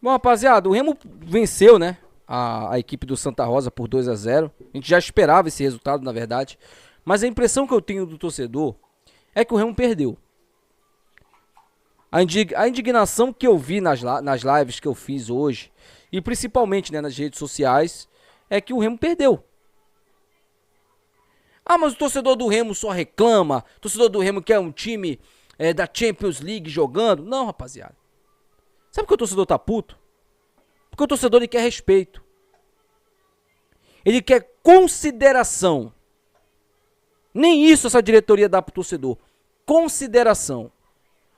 Bom, rapaziada, o Remo venceu, né? A equipe do Santa Rosa por 2-0. A gente já esperava esse resultado, na verdade. Mas a impressão que eu tenho do torcedor é que o Remo perdeu. A indignação que eu vi nas lives que eu fiz hoje, e principalmente, né, nas redes sociais, é que o Remo perdeu. Ah, mas o torcedor do Remo só reclama. O torcedor do Remo quer um time da Champions League jogando. Não, rapaziada. Sabe por que o torcedor tá puto? Porque o torcedor ele quer respeito. Ele quer consideração. Nem isso essa diretoria dá pro torcedor. Consideração.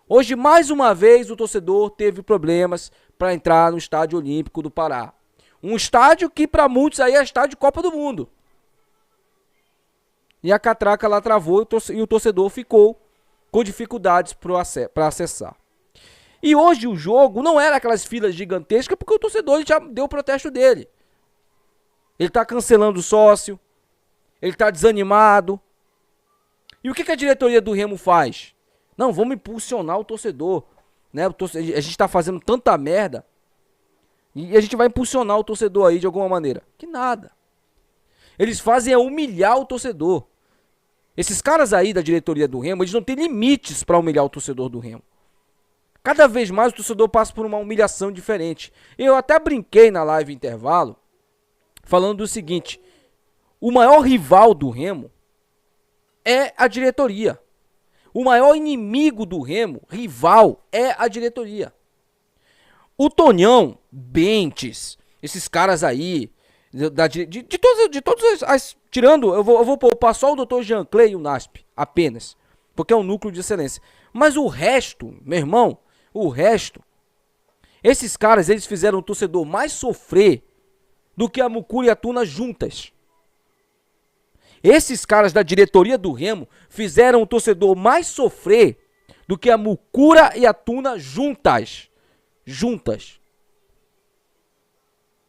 Hoje, mais uma vez, o torcedor teve problemas para entrar no Estádio Olímpico do Pará. Um estádio que para muitos aí é estádio de Copa do Mundo. E a catraca lá travou e o torcedor ficou com dificuldades para acessar. E hoje o jogo não era aquelas filas gigantescas porque o torcedor já deu o protesto dele. Ele está cancelando o sócio, ele está desanimado. E o que a diretoria do Remo faz? Não, vamos impulsionar o torcedor. Né? A gente está fazendo tanta merda e a gente vai impulsionar o torcedor aí de alguma maneira. Que nada. Eles fazem é humilhar o torcedor. Esses caras aí da diretoria do Remo, eles não têm limites para humilhar o torcedor do Remo. Cada vez mais o torcedor passa por uma humilhação diferente. Eu até brinquei na live intervalo, falando do seguinte: o maior rival do Remo é a diretoria. O maior inimigo do Remo, rival, é a diretoria. O Tonhão, Bentes, esses caras aí, de todos as... Tirando, eu vou poupar só o Dr. Jean Clay e o NASP, apenas. Porque é um núcleo de excelência. Mas o resto, meu irmão, o resto... Esses caras, eles fizeram o torcedor mais sofrer do que a Mucura e a Tuna juntas. Esses caras da diretoria do Remo fizeram o torcedor mais sofrer do que a Mucura e a Tuna juntas. Juntas.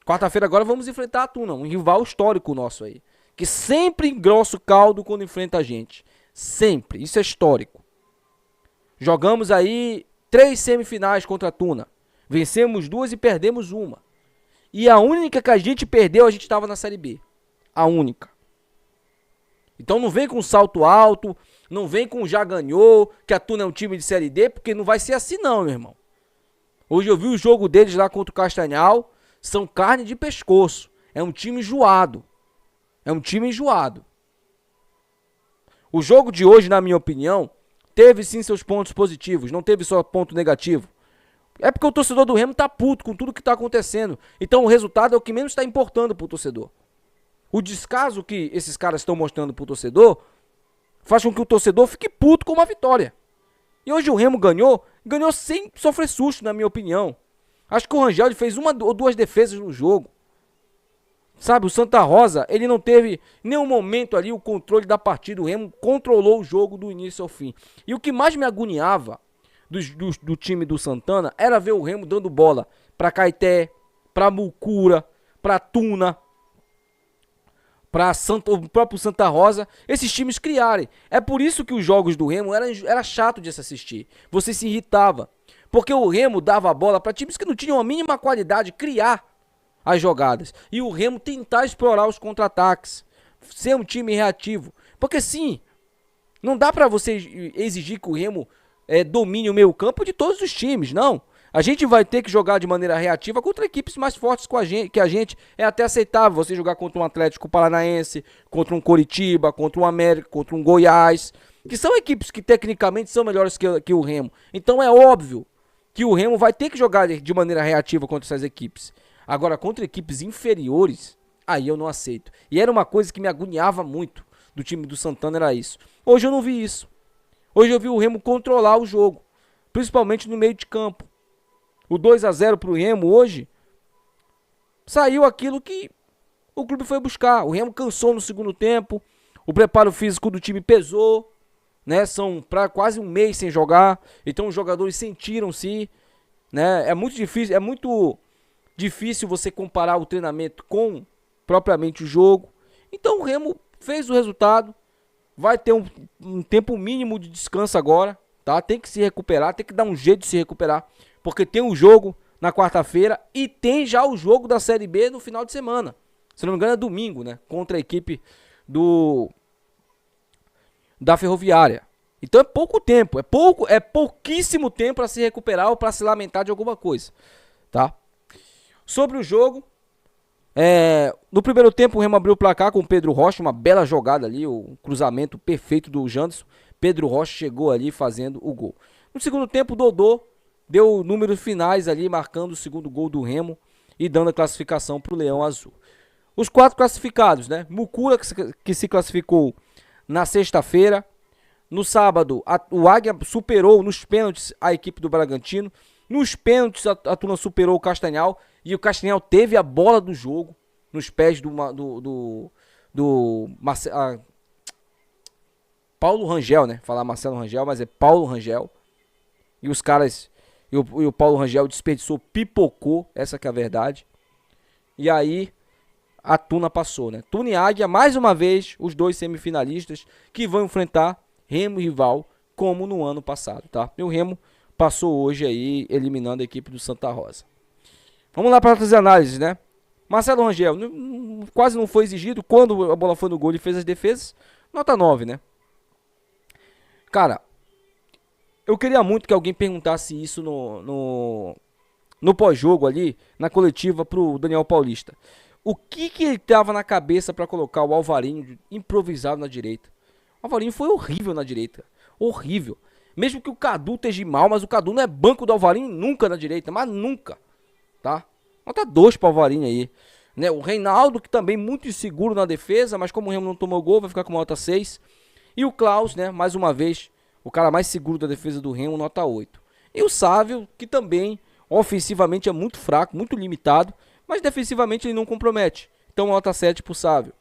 Quarta-feira agora vamos enfrentar a Tuna, um rival histórico nosso aí. Que sempre engrossa o caldo quando enfrenta a gente. Sempre. Isso é histórico. Jogamos aí 3 semifinais contra a Tuna. Vencemos 2 e perdemos 1. E a única que a gente perdeu, a gente estava na Série B. A única. Então não vem com salto alto, não vem com já ganhou, que a Tuna é um time de Série D, porque não vai ser assim não, meu irmão. Hoje eu vi o jogo deles lá contra o Castanhal, são carne de pescoço. É um time enjoado. É um time enjoado. O jogo de hoje, na minha opinião, teve sim seus pontos positivos, não teve só ponto negativo. É porque o torcedor do Remo tá puto com tudo que tá acontecendo. Então o resultado é o que menos está importando pro torcedor. O descaso que esses caras estão mostrando pro torcedor faz com que o torcedor fique puto com uma vitória. E hoje o Remo ganhou sem sofrer susto, na minha opinião. Acho que o Rangel fez 1 ou 2 defesas no jogo. Sabe, o Santa Rosa, ele não teve nenhum momento ali o controle da partida. O Remo controlou o jogo do início ao fim. E o que mais me agoniava do time do Santana era ver o Remo dando bola pra Caeté, pra Mucura, pra Tuna, pra o próprio Santa Rosa, esses times criarem. É por isso que os jogos do Remo era chato de se assistir. Você se irritava. Porque o Remo dava a bola pra times que não tinham a mínima qualidade criar as jogadas. E o Remo tentar explorar os contra-ataques. Ser um time reativo. Porque sim, não dá pra você exigir que o Remo domine o meio campo de todos os times, não. A gente vai ter que jogar de maneira reativa contra equipes mais fortes que a gente. É até aceitável você jogar contra um Atlético Paranaense, contra um Coritiba, contra um América, contra um Goiás. Que são equipes que tecnicamente são melhores que o Remo. Então é óbvio que o Remo vai ter que jogar de maneira reativa contra essas equipes. Agora, contra equipes inferiores, aí eu não aceito. E era uma coisa que me agoniava muito do time do Santana, era isso. Hoje eu não vi isso. Hoje eu vi o Remo controlar o jogo, principalmente no meio de campo. O 2-0 pro Remo hoje saiu aquilo que o clube foi buscar. O Remo cansou no segundo tempo, o preparo físico do time pesou, né? São quase um mês sem jogar, então os jogadores sentiram-se, né? É muito difícil você comparar o treinamento com propriamente o jogo. Então o Remo fez o resultado, vai ter um tempo mínimo de descanso agora, tá? Tem que se recuperar, tem que dar um jeito de se recuperar, porque tem um jogo na quarta-feira e tem já o jogo da Série B no final de semana. Se não me engano é domingo, né? Contra a equipe da Ferroviária. Então é pouco tempo, é pouquíssimo tempo para se recuperar ou para se lamentar de alguma coisa, tá? Sobre o jogo, no primeiro tempo o Remo abriu o placar com o Pedro Rocha, uma bela jogada ali, o cruzamento perfeito do Janderson. Pedro Rocha chegou ali fazendo o gol. No segundo tempo o Dodô deu números finais ali, marcando o segundo gol do Remo e dando a classificação para o Leão Azul. Os 4 classificados, né? Mucura que se classificou na sexta-feira. No sábado, o Águia superou nos pênaltis a equipe do Bragantino. Nos pênaltis, a Tuna superou o Castanhal. E o Castanhal teve a bola do jogo nos pés Paulo Rangel, né? Falar Marcelo Rangel, mas é Paulo Rangel. E os caras... E o Paulo Rangel desperdiçou, pipocou. Essa que é a verdade. E aí... a Tuna passou, né? Tuna e Águia, mais uma vez, os dois semifinalistas que vão enfrentar Remo e Rival, como no ano passado, tá? E o Remo passou hoje aí, eliminando a equipe do Santa Rosa. Vamos lá para outras análises, né? Marcelo Rangel, quase não foi exigido. Quando a bola foi no gol, ele fez as defesas. Nota 9, né? Cara, eu queria muito que alguém perguntasse isso no pós-jogo ali, na coletiva pro Daniel Paulista. O que ele tava na cabeça para colocar o Alvarinho improvisado na direita? O Alvarinho foi horrível na direita. Horrível. Mesmo que o Cadu esteja mal, mas o Cadu não é banco do Alvarinho nunca na direita. Mas nunca. Tá? Nota 2 para o Alvarinho aí. Né? O Reinaldo, que também muito inseguro na defesa, mas como o Remo não tomou gol, vai ficar com uma nota 6. E o Klaus, né? Mais uma vez, o cara mais seguro da defesa do Remo, nota 8. E o Sávio, que também ofensivamente é muito fraco, muito limitado. Mas defensivamente ele não compromete. Então nota 7 pro Sávio.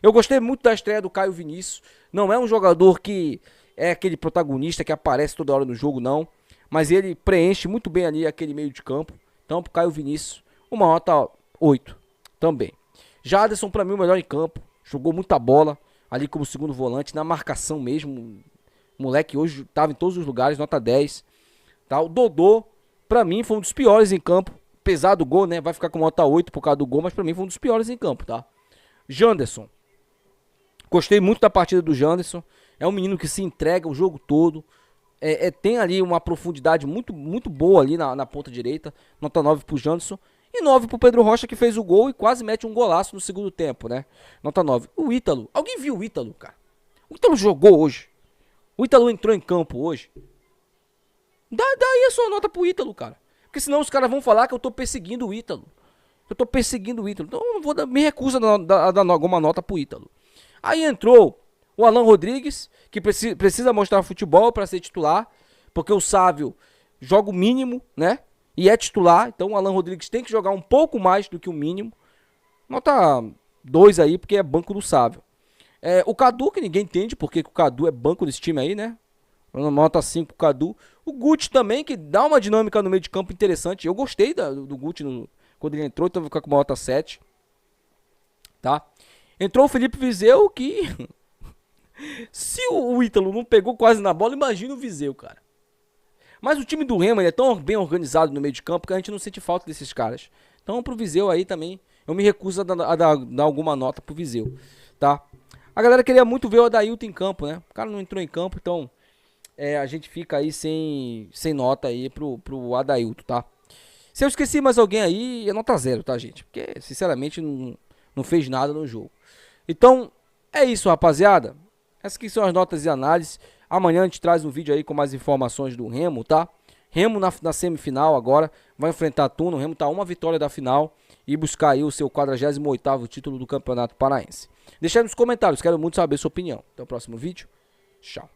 Eu gostei muito da estreia do Caio Vinícius. Não é um jogador que é aquele protagonista que aparece toda hora no jogo, não. Mas ele preenche muito bem ali aquele meio de campo. Então pro Caio Vinícius, uma nota 8 também. Jaderson pra mim o melhor em campo. Jogou muita bola ali como segundo volante, na marcação mesmo. O moleque hoje tava em todos os lugares, nota 10. Tá? O Dodô, pra mim, foi um dos piores em campo. Apesar do gol, né? Vai ficar com nota 8 por causa do gol, mas pra mim foi um dos piores em campo, tá? Janderson. Gostei muito da partida do Janderson. É um menino que se entrega o jogo todo. Tem ali uma profundidade muito, muito boa ali na ponta direita. Nota 9 pro Janderson. E 9 pro Pedro Rocha, que fez o gol e quase mete um golaço no segundo tempo, né? Nota 9. O Ítalo. Alguém viu o Ítalo, cara? O Ítalo jogou hoje. O Ítalo entrou em campo hoje. Dá aí a sua nota pro Ítalo, cara. Porque senão os caras vão falar que eu tô perseguindo o Ítalo. Eu tô perseguindo o Ítalo. Então eu não vou me recuso a dar alguma nota pro Ítalo. Aí entrou o Alan Rodrigues, que precisa mostrar futebol para ser titular. Porque o Sávio joga o mínimo, né? E é titular. Então o Alan Rodrigues tem que jogar um pouco mais do que o mínimo. Nota 2 aí, porque é banco do Sávio. O Cadu, que ninguém entende porque que o Cadu é banco desse time aí, né? Nota 5 pro Cadu. O Guti também, que dá uma dinâmica no meio de campo interessante. Eu gostei do Guti quando ele entrou, então vou ficar com uma nota 7. Tá? Entrou o Felipe Viseu, que... Se o Ítalo não pegou quase na bola, imagina o Viseu, cara. Mas o time do Remo é tão bem organizado no meio de campo que a gente não sente falta desses caras. Então pro Viseu aí também, eu me recuso a dar alguma nota pro Viseu. Tá? A galera queria muito ver o Adailton em campo, né? O cara não entrou em campo, então... a gente fica aí sem nota aí pro Adailton, tá? Se eu esqueci mais alguém aí, é nota 0, tá, gente? Porque, sinceramente, não fez nada no jogo. Então, é isso, rapaziada. Essas aqui são as notas e análises. Amanhã a gente traz um vídeo aí com mais informações do Remo, tá? Remo na semifinal agora, vai enfrentar a Tuna. O Remo tá uma vitória da final e buscar aí o seu 48º título do Campeonato Paraense. Deixa aí nos comentários, quero muito saber a sua opinião. Até o próximo vídeo. Tchau.